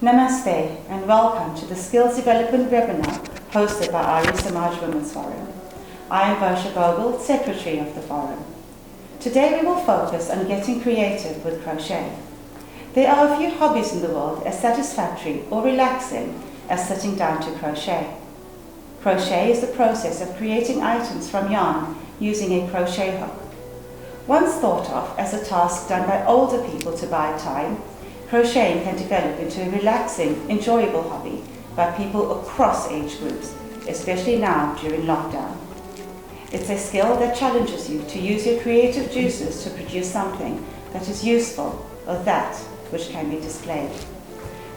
Namaste and welcome to the Skills Development webinar hosted by Arya Samaj Women's Forum. I am Varsha Bogle, Secretary of the Forum. Today we will focus on getting creative with crochet. There are a few hobbies in the world as satisfactory or relaxing as sitting down to crochet. Crochet is the process of creating items from yarn using a crochet hook. Once thought of as a task done by older people to buy time, crocheting can develop into a relaxing, enjoyable hobby by people across age groups, especially now during lockdown. It's a skill that challenges you to use your creative juices to produce something that is useful or that which can be displayed.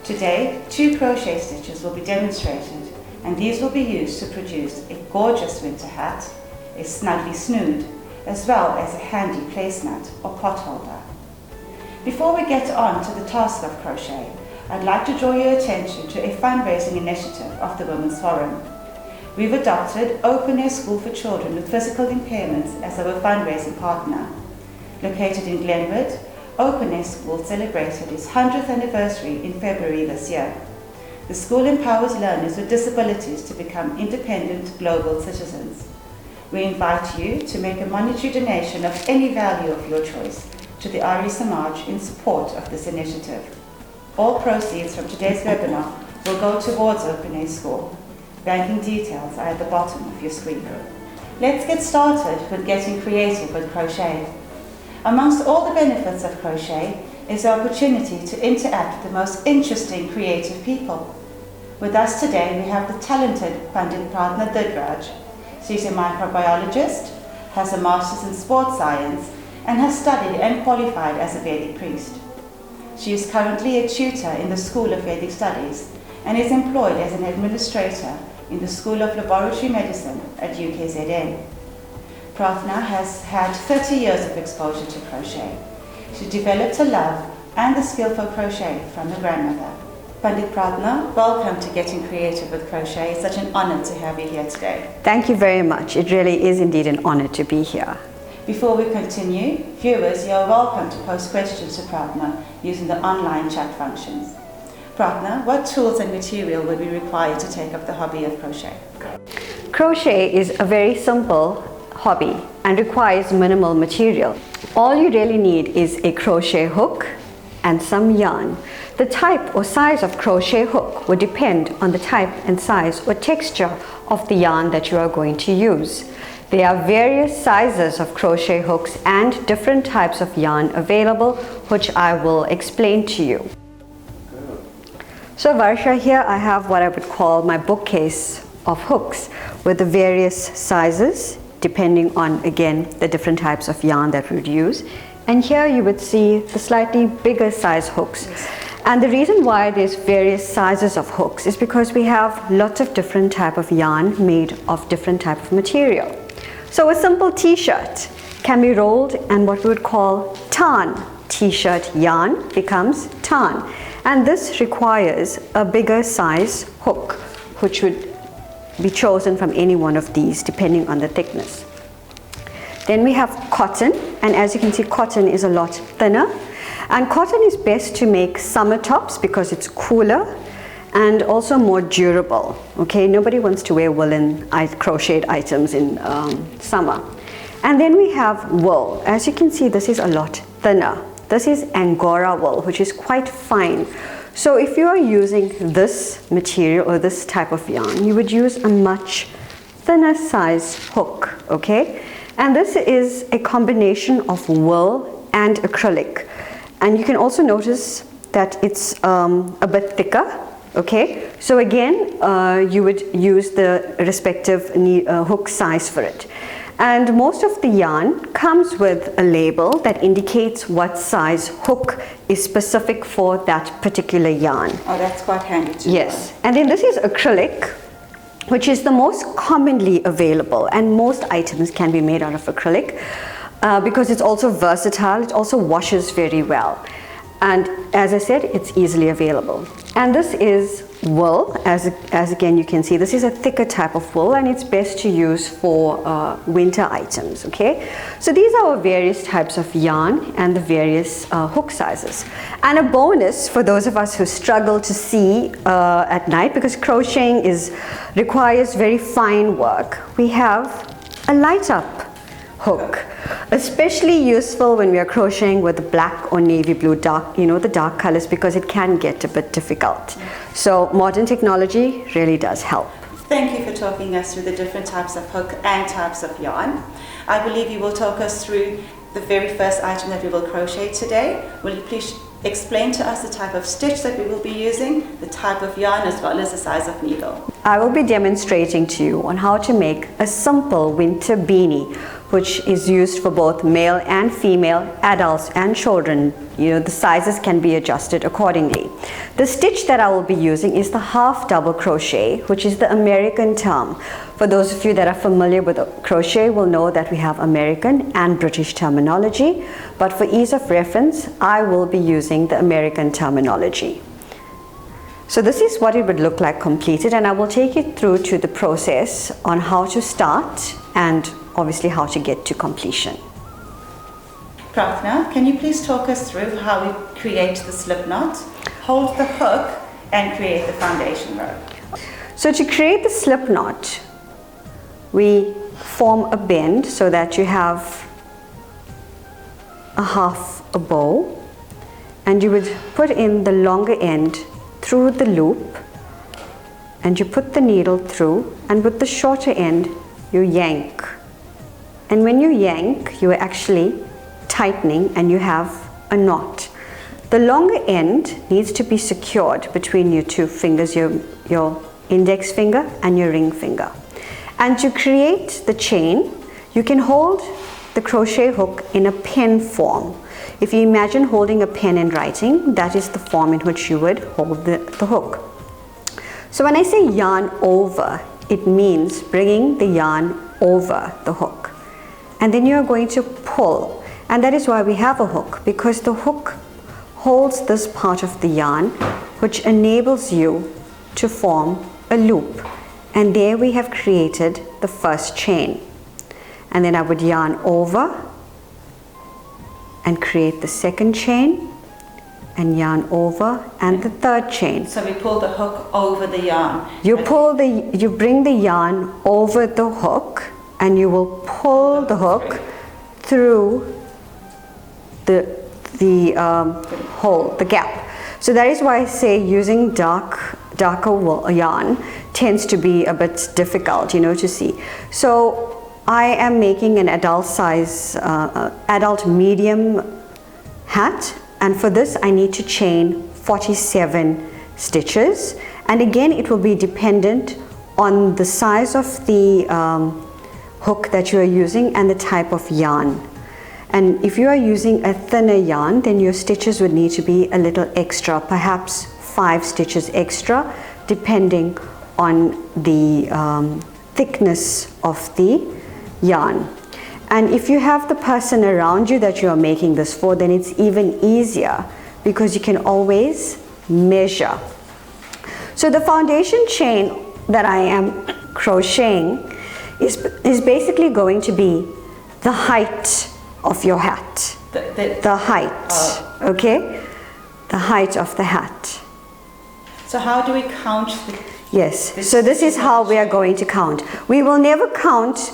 Today, 2 crochet stitches will be demonstrated, and these will be used to produce a gorgeous winter hat, a snuggly snood, as well as a handy placemat or pot holder. Before we get on to the task of crochet, I'd like to draw your attention to a fundraising initiative of the Women's Forum. We've adopted Open Air School for Children with Physical Impairments as our fundraising partner. Located in Glenwood, Open Air School celebrated its 100th anniversary in February this year. The school empowers learners with disabilities to become independent global citizens. We invite you to make a monetary donation of any value of your choice to the Arya Samaj in support of this initiative. All proceeds from today's webinar will go towards Open Air School. Banking details are at the bottom of your screen. Let's get started with getting creative with crochet. Amongst all the benefits of crochet is the opportunity to interact with the most interesting creative people. With us today we have the talented Pandit Pradna Didraj. She's a microbiologist, has a master's in sports science, and has studied and qualified as a Vedic priest. She is currently a tutor in the School of Vedic Studies and is employed as an administrator in the School of Laboratory Medicine at UKZN. Pradna has had 30 years of exposure to crochet. She developed a love and the skill for crochet from her grandmother. Pandit Pradna, welcome to Getting Creative with Crochet. It's such an honor to have you here today. Thank you very much. It really is indeed an honor to be here. Before we continue, viewers, you are welcome to post questions to Pradna using the online chat functions. Pradna, what tools and material would we require to take up the hobby of crochet? Crochet is a very simple hobby and requires minimal material. All you really need is a crochet hook and some yarn. The type or size of crochet hook would depend on the type and size or texture of the yarn that you are going to use. There are various sizes of crochet hooks and different types of yarn available, which I will explain to you. So Varsha, here I have what I would call my bookcase of hooks with the various sizes depending on, again, the different types of yarn that we would use. And here you would see the slightly bigger size hooks. And the reason why there's various sizes of hooks is because we have lots of different type of yarn made of different type of material. So a simple t-shirt can be rolled and what we would call tarn. T-shirt yarn becomes tarn. And this requires a bigger size hook, which would be chosen from any one of these depending on the thickness. Then we have cotton, and as you can see, cotton is a lot thinner. And cotton is best to make summer tops because it's cooler and also more durable. Okay, nobody wants to wear woolen crocheted items in summer. And then we have wool. As you can see, this is a lot thinner. This is Angora wool, which is quite fine. So if you are using this material or this type of yarn, you would use a much thinner size hook, okay? And this is a combination of wool and acrylic. And you can also notice that it's a bit thicker, okay? So again, you would use the respective hook size for it. And most of the yarn comes with a label that indicates what size hook is specific for that particular yarn. Oh, that's quite handy too. Yes, and then this is acrylic, which is the most commonly available, and most items can be made out of acrylic because it's also versatile, it also washes very well. And as I said, it's easily available. And this is wool, as again you can see, this is a thicker type of wool and it's best to use for winter items, okay? So these are our various types of yarn and the various hook sizes. And a bonus for those of us who struggle to see at night, because crocheting requires very fine work, we have a light up hook, especially useful when we are crocheting with black or navy blue, dark, the dark colors, because it can get a bit difficult. So modern technology really does help. Thank you for talking us through the different types of hook and types of yarn. I believe you will talk us through the very first item that we will crochet today. Will you please explain to us the type of stitch that we will be using, the type of yarn, as well as the size of needle? I will be demonstrating to you on how to make a simple winter beanie, which is used for both male and female, adults and children. The sizes can be adjusted accordingly. The stitch that I will be using is the half double crochet, which is the American term. For those of you that are familiar with crochet will know that we have American and British terminology, but for ease of reference, I will be using the American terminology. So this is what it would look like completed, and I will take you through to the process on how to start and obviously how to get to completion. Prarthana, can you please talk us through how we create the slip knot, hold the hook, and create the foundation row? So to create the slip knot, we form a bend so that you have a half a bow, and you would put in the longer end through the loop, and you put the needle through, and with the shorter end you yank. And when you yank, you are actually tightening and you have a knot. The longer end needs to be secured between your two fingers, your index finger and your ring finger. And to create the chain, you can hold the crochet hook in a pen form. If you imagine holding a pen and writing, that is the form in which you would hold the hook. So when I say yarn over, it means bringing the yarn over the hook. And then you are going to pull, and that is why we have a hook, because the hook holds this part of the yarn, which enables you to form a loop. And there we have created the first chain. And then I would yarn over and create the second chain, and yarn over and the third chain. So we pull the hook over the yarn. You bring the yarn over the hook, and you will pull the hook through the hole, the gap. So that is why I say using darker wool yarn tends to be a bit difficult, to see. So I am making an adult size, adult medium hat, and for this I need to chain 47 stitches, and again it will be dependent on the size of the hook that you are using and the type of yarn. And if you are using a thinner yarn, then your stitches would need to be a little extra, perhaps 5 stitches extra, depending on the thickness of the yarn. And if you have the person around you that you are making this for, then it's even easier because you can always measure. So the foundation chain that I am crocheting is basically going to be the height of your hat. The height, okay? The height of the hat. So how do we count? Yes, so this is how we are going to count. We will never count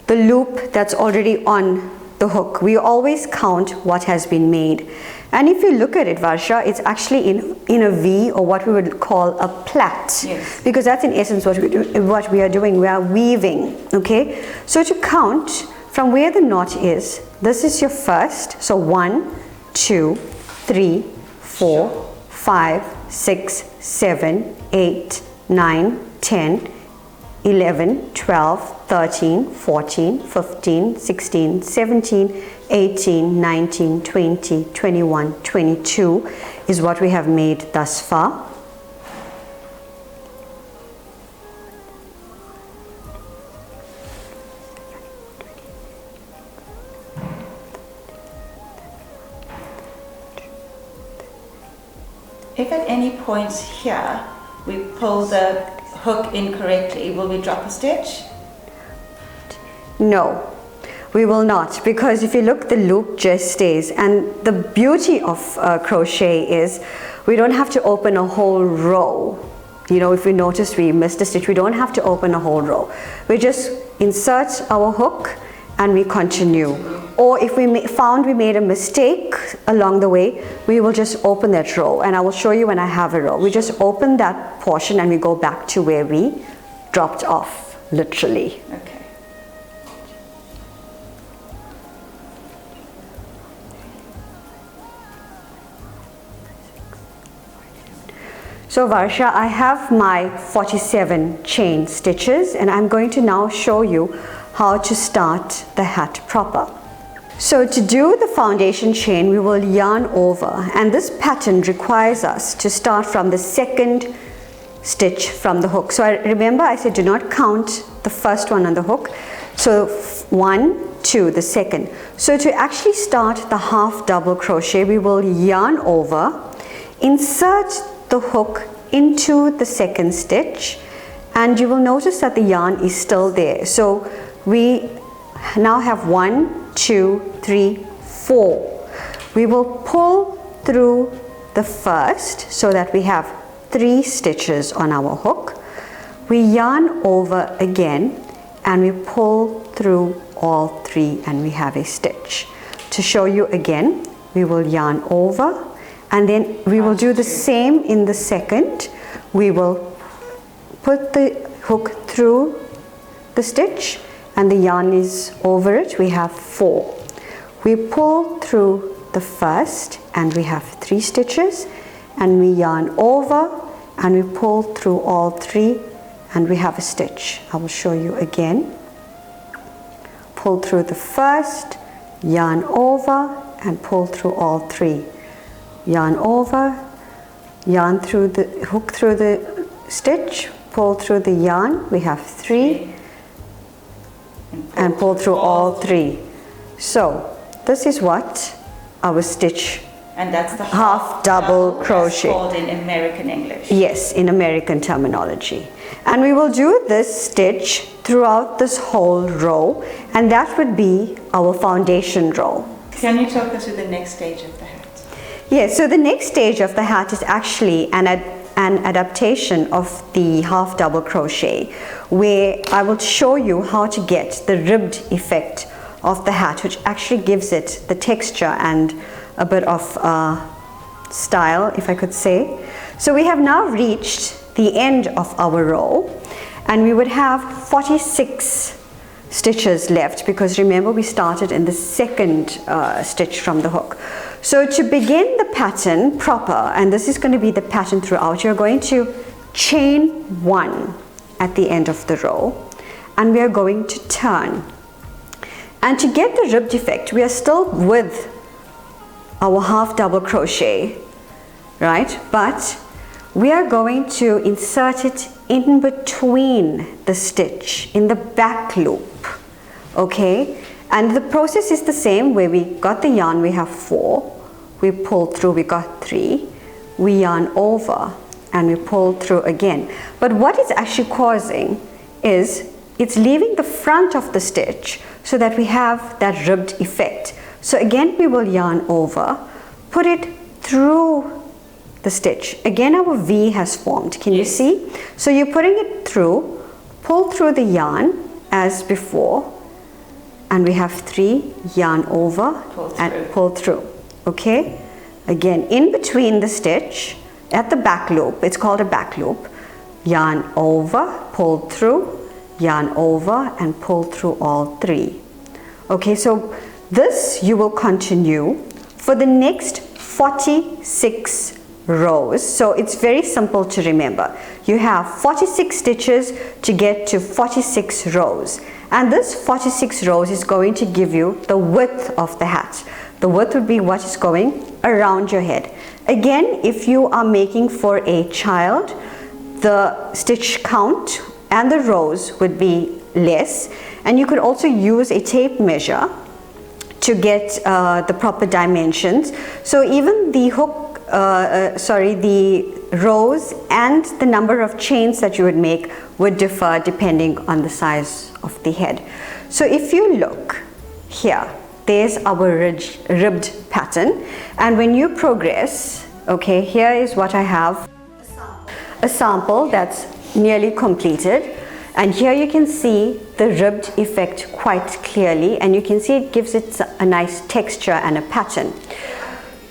the loop that's already on the hook. We always count what has been made. And if you look at it, Varsha, it's actually in a V, or what we would call a plait. Yes. Because that's in essence what we are doing. We are weaving, okay? So to count from where the knot is, this is your first. So 1, 2, 3, 4, 5, 6, 7, 8, 9, 10, 11, 12, 13, 14, 15, 16, 17, 18, 19, 20, 21, 22 is what we have made thus far. If at any point here we pull the hook incorrectly, will we drop a stitch? No, we will not, because if you look, the loop just stays. And the beauty of crochet is we don't have to open a whole row. You know, if we notice we missed a stitch, we don't have to open a whole row. We just insert our hook and we continue. Or if we found we made a mistake along the way, we will just open that row, and I will show you when I have a row. We just open that portion and we go back to where we dropped off, literally. Okay. So Varsha, I have my 47 chain stitches, and I'm going to now show you how to start the hat proper. So to do the foundation chain, we will yarn over, and this pattern requires us to start from the second stitch from the hook. So remember I said do not count the first one on the hook. So 1, 2, the second. So to actually start the half double crochet, we will yarn over, insert the hook into the second stitch, and you will notice that the yarn is still there. So we now have 1, 2, 3, 4. We will pull through the first so that we have 3 stitches on our hook. We yarn over again and we pull through all 3 and we have a stitch. To show you again, we will yarn over, and then we will do the same in the second. We will put the hook through the stitch and the yarn is over it. We have 4. We pull through the first and we have 3 stitches, and we yarn over and we pull through all 3 and we have a stitch. I will show you again. Pull through the first, yarn over and pull through all 3. Yarn over, yarn through the hook through the stitch, pull through the yarn, we have 3, and pull through all 3. So this is what our stitch, and that's the half double crochet, called in American English. Yes, in American terminology. And we will do this stitch throughout this whole row, and that would be our foundation row. Can you talk us through the next stage of the hat? Yes, so the next stage of the hat is actually an adaptation of the half double crochet, where I will show you how to get the ribbed effect of the hat, which actually gives it the texture and a bit of style, if I could say. So we have now reached the end of our row, and we would have 46 stitches left, because remember we started in the second stitch from the hook. So to begin the pattern proper, and this is going to be the pattern throughout, you're going to chain 1 at the end of the row, and we are going to turn. And to get the ribbed effect, we are still with our half double crochet, right? But we are going to insert it in between the stitch, in the back loop, okay? And the process is the same, where we got the yarn, we have 4, we pull through, we got 3, we yarn over and we pull through again. But what it's actually causing is it's leaving the front of the stitch so that we have that ribbed effect. So again we will yarn over, put it through the stitch. Again our V has formed, can you see? So you're putting it through, pull through the yarn as before, and we have 3, yarn over and pull through, okay? Again, in between the stitch, at the back loop, it's called a back loop, yarn over, pull through, yarn over and pull through all 3. Okay, so this you will continue for the next 46 rows. So it's very simple to remember. You have 46 stitches to get to 46 rows. And this 46 rows is going to give you the width of the hat. The width would be what is going around your head. Again, if you are making for a child, the stitch count and the rows would be less. And you could also use a tape measure to get the proper dimensions. So even the hook, the rows and the number of chains that you would make would differ depending on the size of the head. So if you look here, there's our ribbed pattern, and when you progress, okay, here is what I have, a sample that's nearly completed, and here you can see the ribbed effect quite clearly, and you can see it gives it a nice texture and a pattern.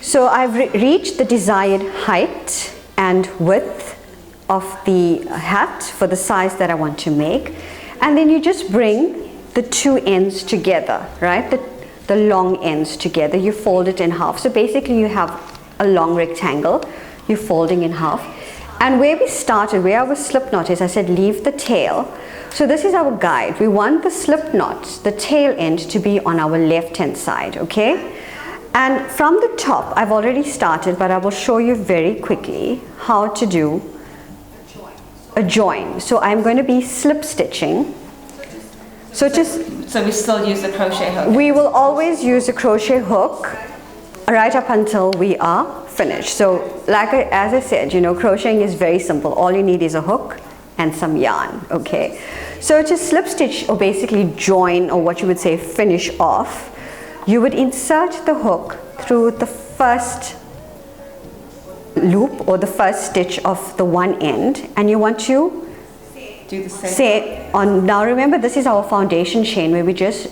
So I've reached the desired height and width of the hat for the size that I want to make, and then you just bring the two ends together, right? The long ends together, you fold it in half. So basically you have a long rectangle, you're folding in half. And where we started, where our slip knot is, I said leave the tail. So this is our guide. We want the slip knot, the tail end, to be on our left hand side, okay? And from the top, I've already started, but I will show you very quickly how to do a join. So I'm going to be slip stitching. So we still use the crochet hook? We will always use a crochet hook right up until we are finished. So as I said, you know, crocheting is very simple. All you need is a hook and some yarn, okay? So to slip stitch, or basically join, or what you would say finish off, you would insert the hook through the first loop or the first stitch of the one end, and you want to do the same on. Now remember, this is our foundation chain where we just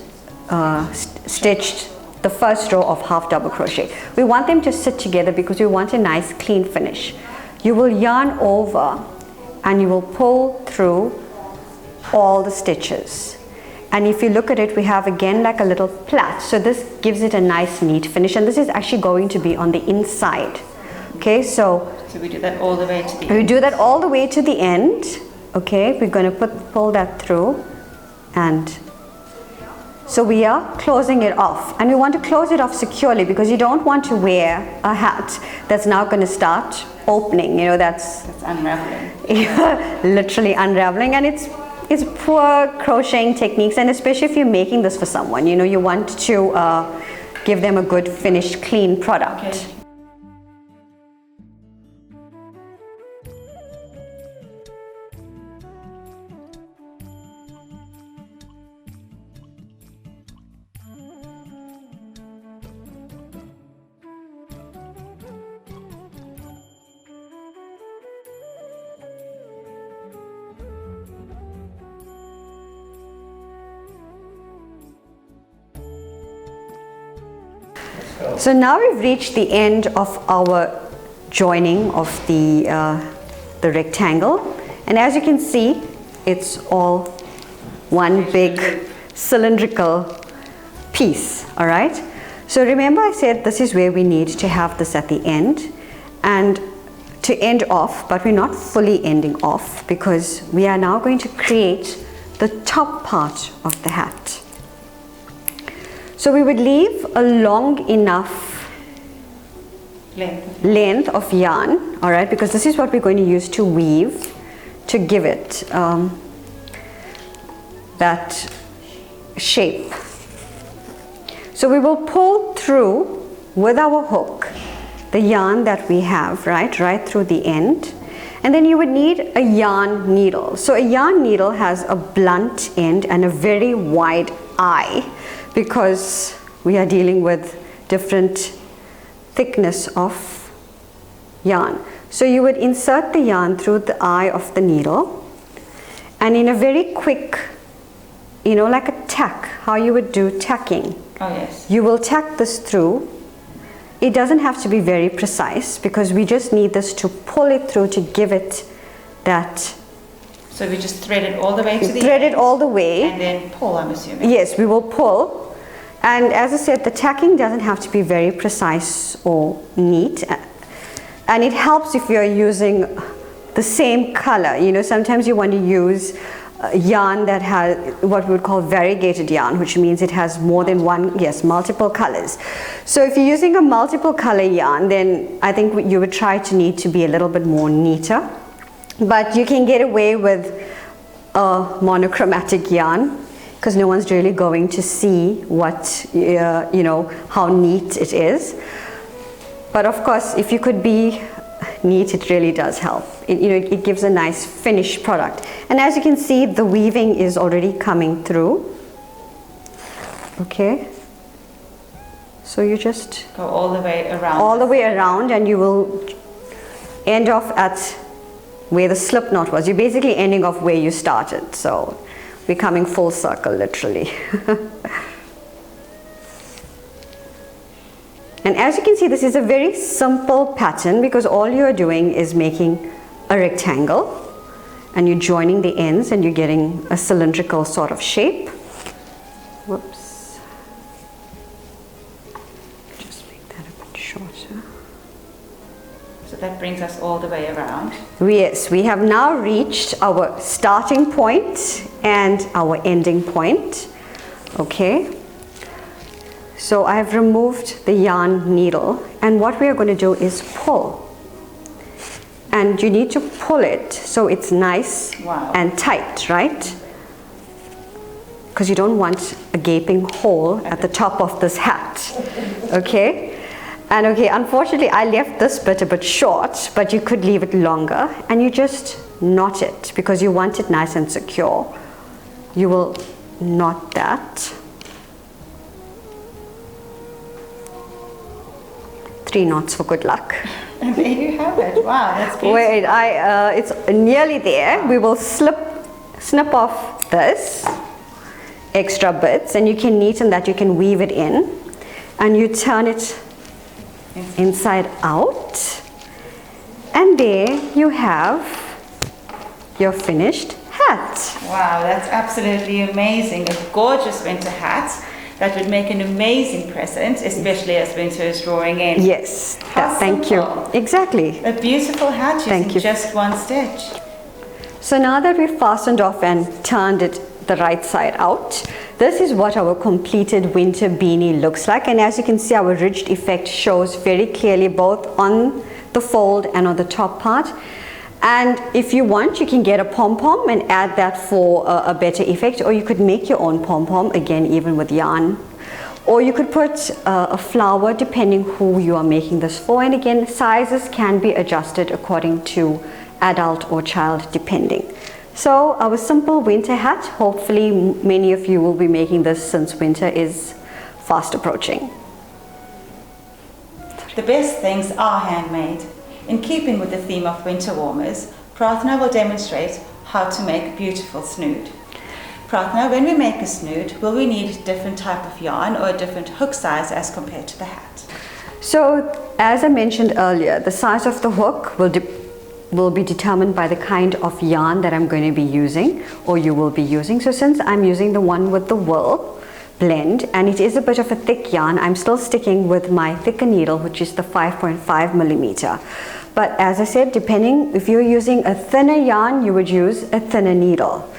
stitched the first row of half double crochet. We want them to sit together because we want a nice clean finish. You will yarn over and you will pull through all the stitches, and if you look at it, we have again like a little plait, so this gives it a nice neat finish, and this is actually going to be on the inside, okay? So we do that all the way to the end. We do that all the way to the end. Okay, we're going to pull that through, and so we are closing it off, and we want to close it off securely because you don't want to wear a hat that's now going to start opening, you know, that's unraveling. Literally unraveling, and it's poor crocheting techniques, and especially if you're making this for someone, you know, you want to give them a good finished clean product. Okay. So now we've reached the end of our joining of the rectangle, and as you can see, it's all one big cylindrical piece, all right? So remember I said this is where we need to have this at the end and to end off, but we're not fully ending off because we are now going to create the top part of the hat. So we would leave a long enough length of yarn, all right, because this is what we're going to use to weave, to give it that shape. So we will pull through with our hook the yarn that we have, right through the end, and then you would need a yarn needle. So a yarn needle has a blunt end and a very wide eye because we are dealing with different thickness of yarn. So you would insert the yarn through the eye of the needle, and in a very quick, you know, like a tack, how you would do tacking. Oh yes. You will tack this through. It doesn't have to be very precise because we just need this to pull it through to give it that. So we just thread it all the way to the end. Thread it all the way. And then pull, I'm assuming. Yes, we will pull. And as I said, the tacking doesn't have to be very precise or neat. And it helps if you're using the same color. You know, sometimes you want to use yarn that has what we would call variegated yarn, which means it has more than one, yes, multiple colors. So if you're using a multiple color yarn, then I think you would try to need to be a little bit more neater. But you can get away with a monochromatic yarn because no one's really going to see what, you know, how neat it is. But of course, if you could be neat, it really does help. It gives a nice finished product. And as you can see, the weaving is already coming through. Okay. So you just go all the way around. All the way around, and you will end off at where the slip knot was. You're basically ending off where you started. So we're coming full circle, literally. And as you can see, this is a very simple pattern because all you're doing is making a rectangle and you're joining the ends and you're getting a cylindrical sort of shape. Whoops. Just make that a bit shorter. So that brings us all the way around. Yes, we have now reached our starting point and our ending point. Okay. So I have removed the yarn needle, and what we are going to do is pull. And you need to pull it so it's nice and tight, right? Because you don't want a gaping hole at the top of this hat. Okay? And okay, unfortunately I left this bit a bit short, but you could leave it longer, and you just knot it because you want it nice and secure. You will knot that. 3 knots for good luck. And there you have it. Wow, that's beautiful. Wait, it's nearly there. We will snip off this extra bits, and you can neaten that. You can weave it in, and you turn it inside out, and there you have your finished hat. Wow, that's absolutely amazing. A gorgeous winter hat. That would make an amazing present, especially as winter is drawing in. Yes, thank you. Exactly. A beautiful hat using just one stitch. So now that we've fastened off and turned it the right side out, this is what our completed winter beanie looks like. And as you can see, our ridged effect shows very clearly both on the fold and on the top part. And if you want, you can get a pom-pom and add that for a better effect, or you could make your own pom-pom, again, even with yarn. Or you could put a flower, depending who you are making this for. And again, sizes can be adjusted according to adult or child, depending. So our simple winter hat, hopefully many of you will be making this since winter is fast approaching. The best things are handmade. In keeping with the theme of winter warmers, Pratna will demonstrate how to make a beautiful snood. Pratna, when we make a snood, will we need a different type of yarn or a different hook size as compared to the hat? So, as I mentioned earlier, the size of the hook will be determined by the kind of yarn that I'm going to be using, or you will be using. So since I'm using the one with the wool blend, and it is a bit of a thick yarn, I'm still sticking with my thicker needle, which is the 5.5 millimeter. But as I said, depending, if you're using a thinner yarn, you would use a thinner needle.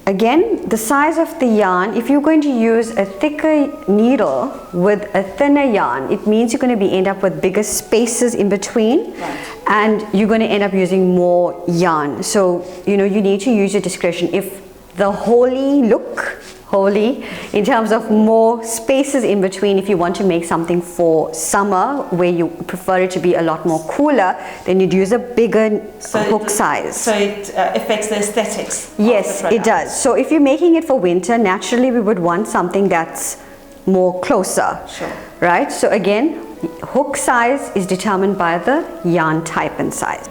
Again, the size of the yarn, if you're going to use a thicker needle with a thinner yarn, it means you're going to end up with bigger spaces in between, and you're going to end up using more yarn. So, you need to use your discretion. If the holy in terms of more spaces in between, if you want to make something for summer where you prefer it to be a lot more cooler, then you'd use a bigger hook size. So it affects the aesthetics. Yes, it does. So if you're making it for winter, naturally we would want something that's more closer. Sure. Right? So again, hook size is determined by the yarn type and size.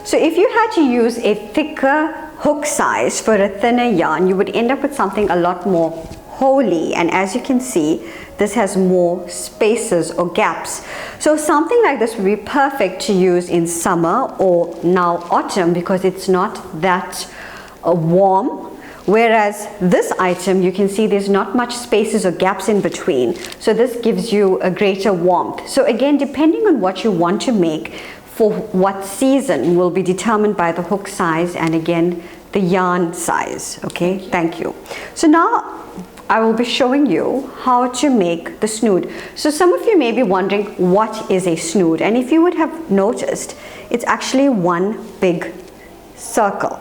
So if you had to use a thicker hook size for a thinner yarn, you would end up with something a lot more holy, and as you can see, this has more spaces or gaps. So something like this would be perfect to use in summer or now autumn, because it's not that warm. Whereas this item, you can see there's not much spaces or gaps in between, so this gives you a greater warmth. So again, depending on what you want to make for what season will be determined by the hook size and again the yarn size. Okay, thank you. So now I will be showing you how to make the snood. So some of you may be wondering, what is a snood? And if you would have noticed, it's actually one big circle.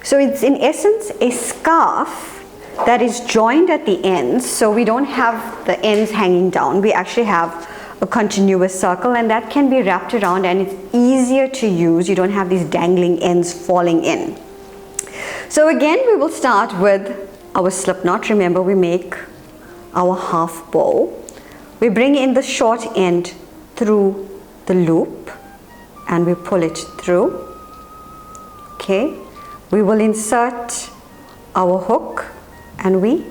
So it's in essence a scarf that is joined at the ends, so we don't have the ends hanging down. We actually have a continuous circle, and that can be wrapped around and it's easier to use. You don't have these dangling ends falling in. So again, we will start with our slip knot. Remember, we make our half bow. We bring in the short end through the loop and we pull it through. Okay, we will insert our hook and we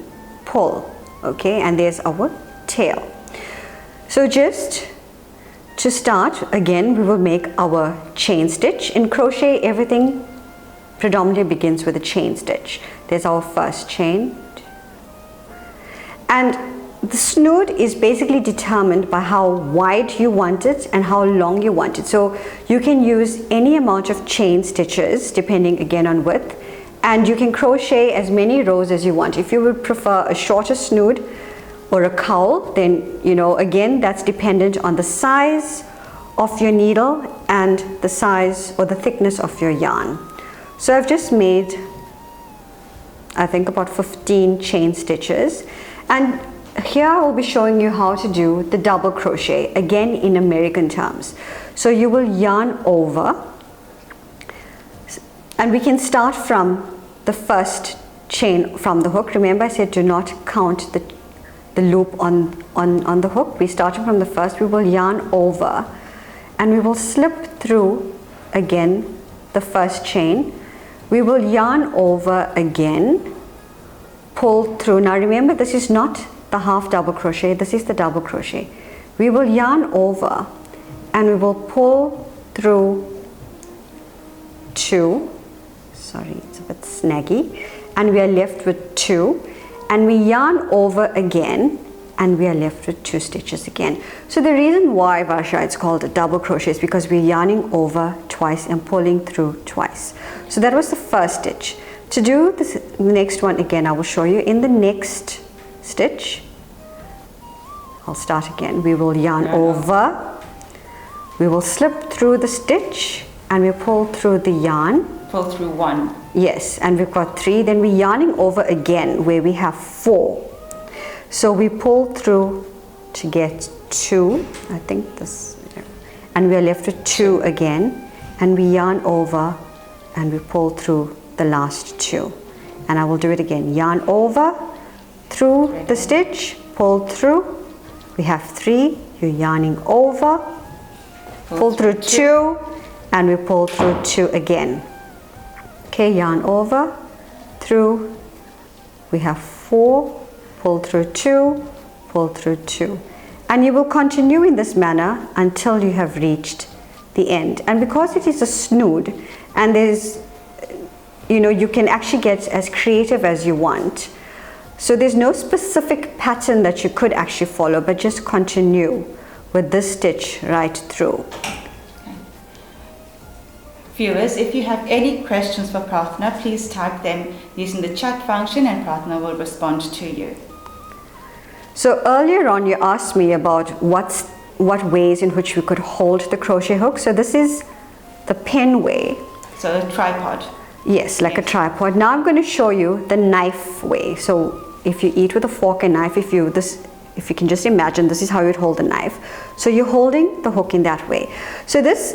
pull. Okay, and there's our tail. So just to start, again, we will make our chain stitch. In crochet, everything predominantly begins with a chain stitch. There's our first chain. And the snood is basically determined by how wide you want it and how long you want it. So you can use any amount of chain stitches depending again on width, and you can crochet as many rows as you want. If you would prefer a shorter snood or a cowl, then again, that's dependent on the size of your needle and the size or the thickness of your yarn. So I've just made, I think, about 15 chain stitches, and here I will be showing you how to do the double crochet, again in American terms. So you will yarn over, and we can start from the first chain from the hook. Remember, I said do not count the loop on the hook. We started from the first. We will yarn over and we will slip through again the first chain. We will yarn over again, pull through. Now remember, this is not the half double crochet, this is the double crochet. We will yarn over and we will pull through 2, sorry, it's a bit snaggy, and we are left with 2, and we yarn over again and we are left with 2 stitches again. So the reason why, Varsha, it's called a double crochet is because we're yarning over twice and pulling through twice. So that was the first stitch. To do this, the next one again, I will show you in the next stitch. I'll start again. We will yarn over, we will slip through the stitch and we pull through the yarn. Pull through 1. Yes, and we've got 3. Then we're yarning over again where we have 4. So we pull through to get 2, I think this, and we are left with 2 again, and we yarn over and we pull through the last 2. And I will do it again. Yarn over, through the stitch, pull through, we have 3, you're yarning over, pull through 2, and we pull through 2 again. Okay, yarn over, through, we have 4, pull through 2, pull through 2. And you will continue in this manner until you have reached the end. And because it is a snood, and there's, you can actually get as creative as you want. So there's no specific pattern that you could actually follow, but just continue with this stitch right through. Viewers, if you have any questions for Prarthana, please type them using the chat function and Prarthana will respond to you. So earlier on you asked me about what ways in which we could hold the crochet hook. So this is the pen way. So a tripod. Yes, like a tripod. Now I'm going to show you the knife way. So if you eat with a fork and knife, if you can just imagine, this is how you'd hold the knife. So you're holding the hook in that way. So this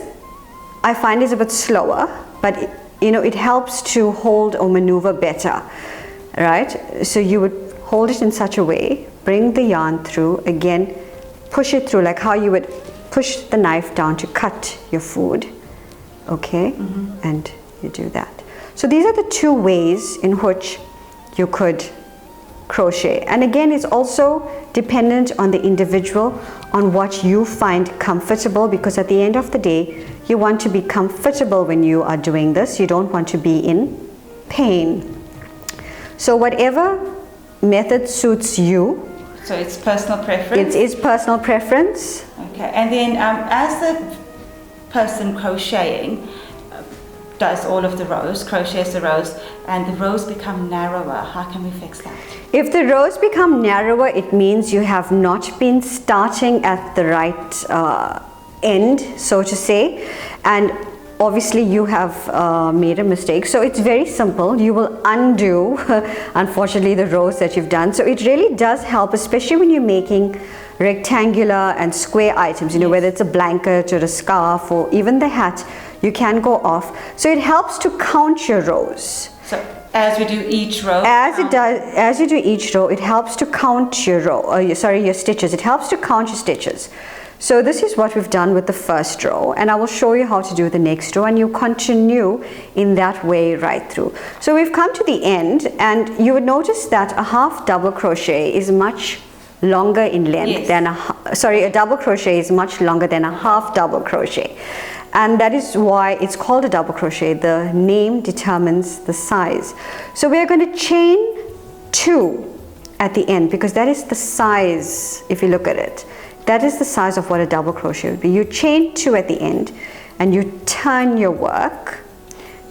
I find is a bit slower, but it helps to hold or maneuver better, right? So you would hold it in such a way, bring the yarn through, again push it through like how you would push the knife down to cut your food, okay? And you do that. So these are the 2 ways in which you could crochet, and again it's also dependent on the individual, on what you find comfortable, because at the end of the day you want to be comfortable when you are doing this. You don't want to be in pain. So whatever method suits you. So it's personal preference? It is personal preference. Okay, and then as the person crocheting does all of the rows, crochets the rows, and the rows become narrower, how can we fix that? If the rows become narrower, it means you have not been starting at the right end, so to say, and obviously you have made a mistake. So it's very simple. You will undo, unfortunately, the rows that you've done. So it really does help, especially when you're making rectangular and square items, you know, whether it's a blanket or a scarf or even the hat, you can go off. So it helps to count your rows. So as we do each row? As you do each row, it helps to count your your stitches. It helps to count your stitches. So this is what we've done with the first row, and I will show you how to do the next row, and you continue in that way right through. So we've come to the end, and you would notice that a half double crochet is much longer in length than a double crochet is much longer than a half double crochet, and that is why it's called a double crochet. The name determines the size. So we are going to chain 2 at the end, because that is the size. If you look at it, that is the size of what a double crochet would be. You chain 2 at the end and you turn your work.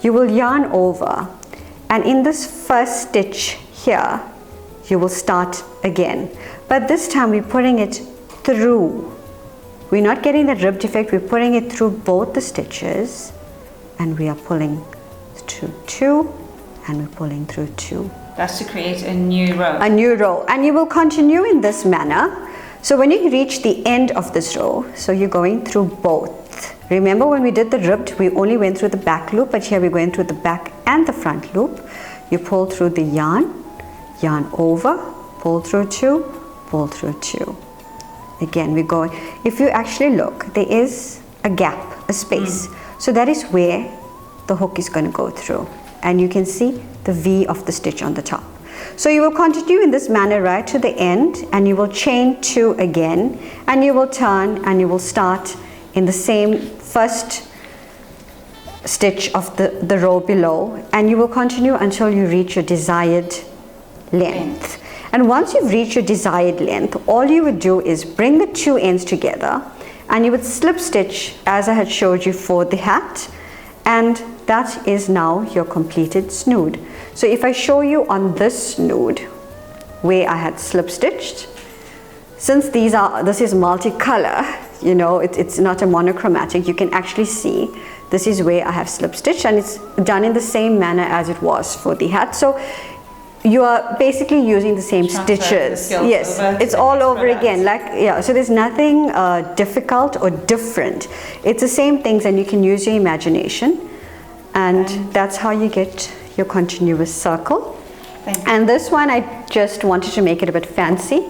You will yarn over, and in this first stitch here you will start again, but this time we're putting it through. We're not getting the ribbed effect, we're putting it through both the stitches, and we are pulling through 2 and we're pulling through 2. That's to create a new row. A new row, and you will continue in this manner. So when you reach the end of this row, so you're going through both. Remember, when we did the ribbed, we only went through the back loop, but here we're going through the back and the front loop. You pull through the yarn over, pull through 2, pull through 2. Again, we're going, if you actually look, there is a gap, a space. So that is where the hook is going to go through. And you can see the V of the stitch on the top. So you will continue in this manner right to the end, and you will chain 2 again, and you will turn and you will start in the same first stitch of the row below, and you will continue until you reach your desired length. And once you've reached your desired length, all you would do is bring the 2 ends together, and you would slip stitch as I had showed you for the hat, and that is now your completed snood. So if I show you on this snood where I had slip stitched, since this is multicolor, you know, it's not a monochromatic, you can actually see this is where I have slip stitched, and it's done in the same manner as it was for the hat. So you are basically using the same stitches. Yes, it's all over again. So there's nothing difficult or different. It's the same things, and you can use your imagination, and that's how you get your continuous circle. And this one I just wanted to make it a bit fancy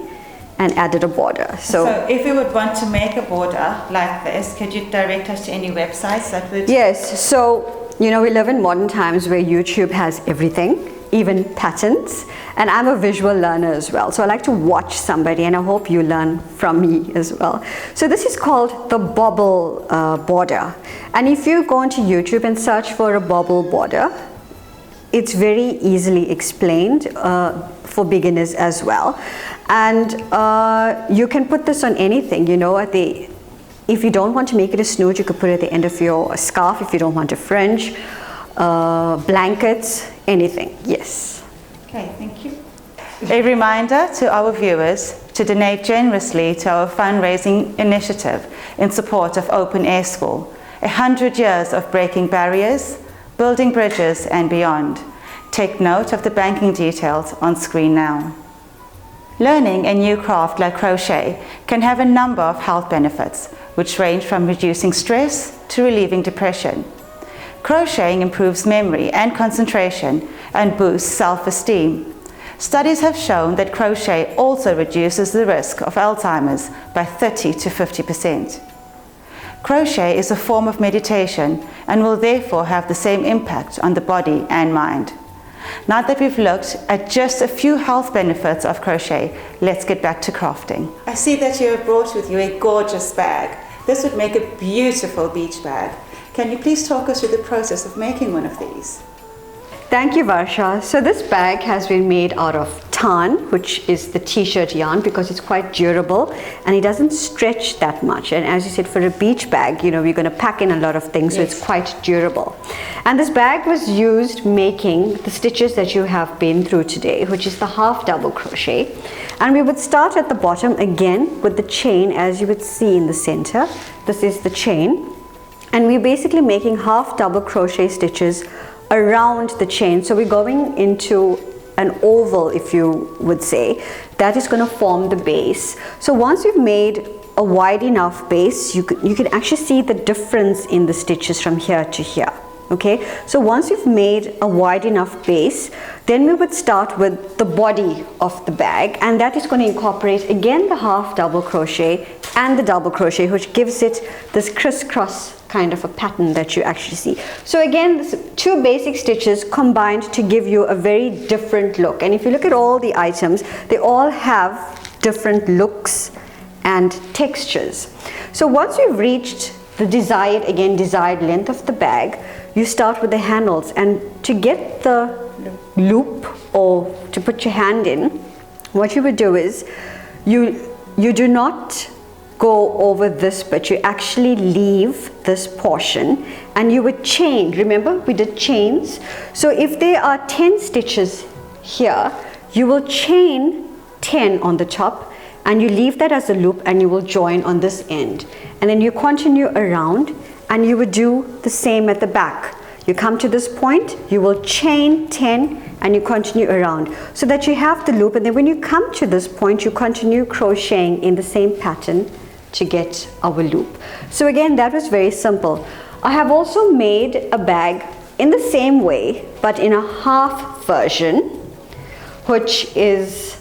and added a border. So if you would want to make a border like this, could you direct us to any websites that would? Yes, so you know, we live in modern times where YouTube has everything, even patterns, and I'm a visual learner as well, so I like to watch somebody, and I hope you learn from me as well. So this is called the bobble border, and if you go onto YouTube and search for a bobble border, it's very easily explained for beginners as well, and you can put this on anything, you know, if you don't want to make it a snood, you could put it at the end of your scarf. If you don't want a fringe, blankets, anything. Yes. Okay, thank you. A reminder to our viewers to donate generously to our fundraising initiative in support of Open Air School, 100 years of breaking barriers, building bridges and beyond. Take note of the banking details on screen now. Learning a new craft like crochet can have a number of health benefits, which range from reducing stress to relieving depression. Crocheting improves memory and concentration and boosts self-esteem. Studies have shown that crochet also reduces the risk of Alzheimer's by 30 to 50%. Crochet is a form of meditation and will therefore have the same impact on the body and mind. Now that we've looked at just a few health benefits of crochet, let's get back to crafting. I see that you have brought with you a gorgeous bag. This would make a beautiful beach bag. Can you please talk us through the process of making one of these? Thank you, Varsha. So this bag has been made out of tarn, which is the t-shirt yarn, because it's quite durable and it doesn't stretch that much. And as you said, for a beach bag, you know, we're going to pack in a lot of things, so it's quite durable. And this bag was used making the stitches that you have been through today, which is the half double crochet. And we would start at the bottom again with the chain, as you would see in the center. This is the chain. and we're basically making half double crochet stitches around the chain. So we're going into an oval, if you would say, that is going to form the base. So once you've made a wide enough base, you can actually see the difference in the stitches from here to here. Okay, so once you've made a wide enough base, then we would start with the body of the bag, and that is going to incorporate again the half double crochet and the double crochet, which gives it this crisscross kind of a pattern that you actually see. So again, this 2 basic stitches combined to give you a very different look. And if you look at all the items, they all have different looks and textures. So once you've reached the desired length of the bag, you start with the handles, and to get the loop or to put your hand in, what you would do is you do not go over this, but you actually leave this portion and you would chain. Remember, we did chains. So if there are 10 stitches here, you will chain 10 on the top and you leave that as a loop, and you will join on this end, and then you continue around and you would do the same at the back. You come to this point, you will chain 10 and you continue around so that you have the loop, and then when you come to this point, you continue crocheting in the same pattern to get our loop. So again, that was very simple. I have also made a bag in the same way, but in a half version, which is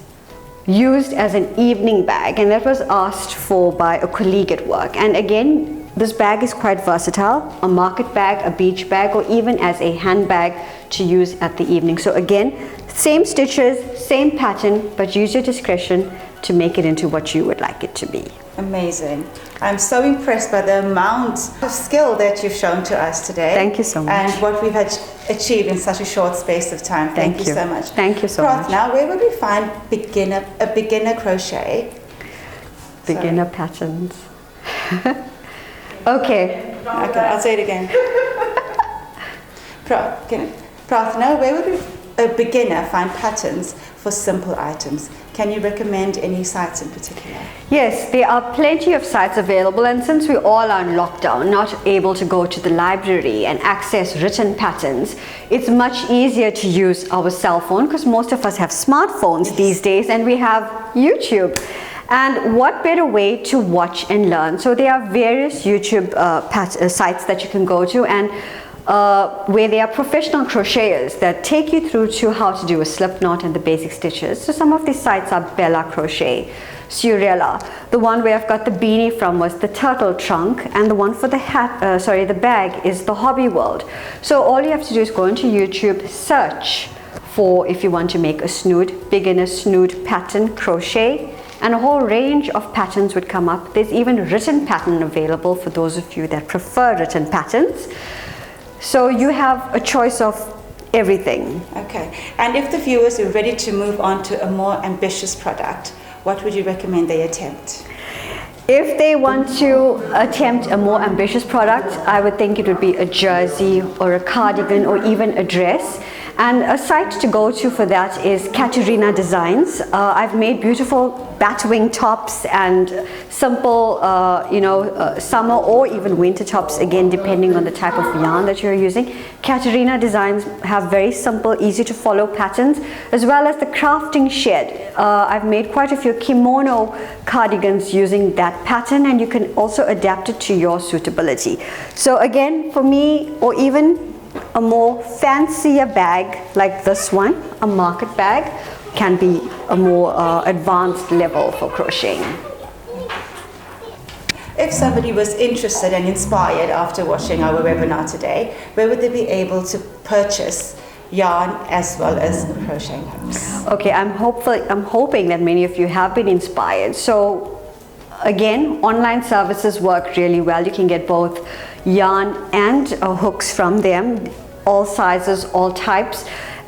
used as an evening bag, and that was asked for by a colleague at work. And again, this bag is quite versatile, a market bag, a beach bag, or even as a handbag to use at the evening. So again, same stitches, same pattern, but use your discretion to make it into what you would like it to be. Amazing. I'm so impressed by the amount of skill that you've shown to us today. Thank you so much. And what we've achieved in such a short space of time. Thank you so much. Thank you so much. Now, where would we find a beginner crochet? Beginner patterns. Okay, I'll say it again. Prarthana, where would a beginner find patterns for simple items? Can you recommend any sites in particular? Yes, there are plenty of sites available, and since we all are in lockdown, not able to go to the library and access written patterns, it's much easier to use our cell phone, because most of us have smartphones these days, and we have YouTube. And what better way to watch and learn? So there are various YouTube sites that you can go to, and where there are professional crocheters that take you through to how to do a slip knot and the basic stitches. So some of these sites are Bella Crochet, Surella. The one where I've got the beanie from was the Turtle Trunk, and the one for the the bag is the Hobby World. So all you have to do is go into YouTube, search for if you want to make a snoot, beginner snoot pattern crochet, and a whole range of patterns would come up. There's even a written pattern available for those of you that prefer written patterns. So you have a choice of everything. Okay, and if the viewers are ready to move on to a more ambitious product, what would you recommend they attempt? If they want to attempt a more ambitious product, I would think it would be a jersey or a cardigan or even a dress. And a site to go to for that is Katerina Designs. I've made beautiful batwing tops and simple, summer or even winter tops, again, depending on the type of yarn that you're using. Katerina Designs have very simple, easy to follow patterns, as well as the Crafting Shed. I've made quite a few kimono cardigans using that pattern, and you can also adapt it to your suitability. So again, for me, or even a more fancier bag like this one, a market bag, can be a more advanced level for crocheting. If somebody was interested and inspired after watching our webinar today, where would they be able to purchase yarn as well as crocheting hooks? Okay, I'm hoping that many of you have been inspired. So again, online services work really well. You can get both yarn and hooks from them, all sizes, all types.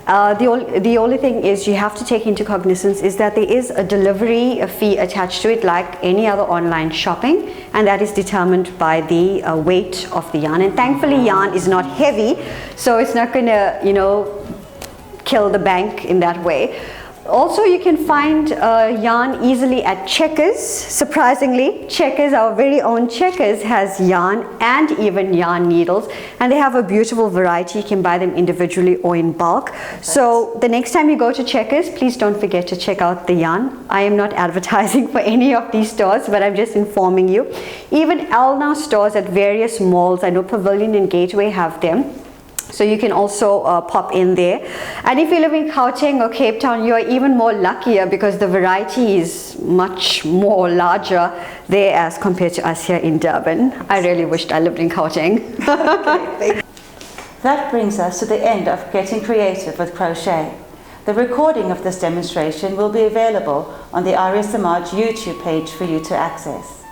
The only thing is you have to take into cognizance is that there is a delivery fee attached to it, like any other online shopping, and that is determined by the weight of the yarn. And thankfully, yarn is not heavy, so it's not going to, kill the bank in that way. Also, you can find yarn easily at Checkers. Surprisingly, Checkers, our very own Checkers, has yarn and even yarn needles, and they have a beautiful variety. You can buy them individually or in bulk. So the next time you go to Checkers, please don't forget to check out the yarn. I am not advertising for any of these stores, but I'm just informing you. Even Elna stores at various malls, I know Pavilion and Gateway have them. So you can also pop in there. And if you live in Gauteng or Cape Town, you are even more luckier because the variety is much more larger there as compared to us here in Durban. I really wished I lived in Gauteng. Okay. That brings us to the end of Getting Creative with Crochet. The recording of this demonstration will be available on the Arya Samaj YouTube page for you to access.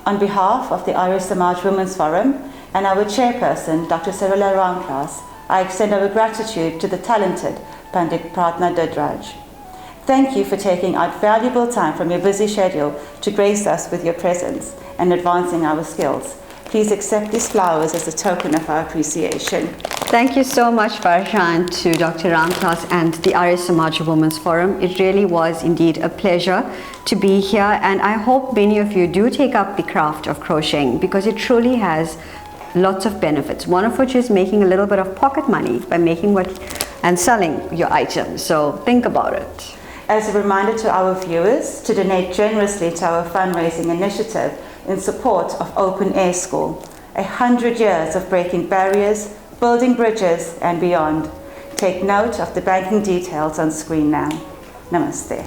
On behalf of the Arya Samaj Women's Forum and our chairperson, Dr. Arya Samaj, I extend our gratitude to the talented Pandit Pratna Dudraj. Thank you for taking out valuable time from your busy schedule to grace us with your presence and advancing our skills. Please accept these flowers as a token of our appreciation. Thank you so much, Farshan, to Dr. Ramklas and the Arya Samaj Women's Forum. It really was indeed a pleasure to be here, and I hope many of you do take up the craft of crocheting because it truly has lots of benefits, one of which is making a little bit of pocket money by making and selling your items. So think about it. As a reminder to our viewers to donate generously to our fundraising initiative in support of Open Air School, 100 years of breaking barriers, building bridges and beyond. Take note of the banking details on screen now. Namaste.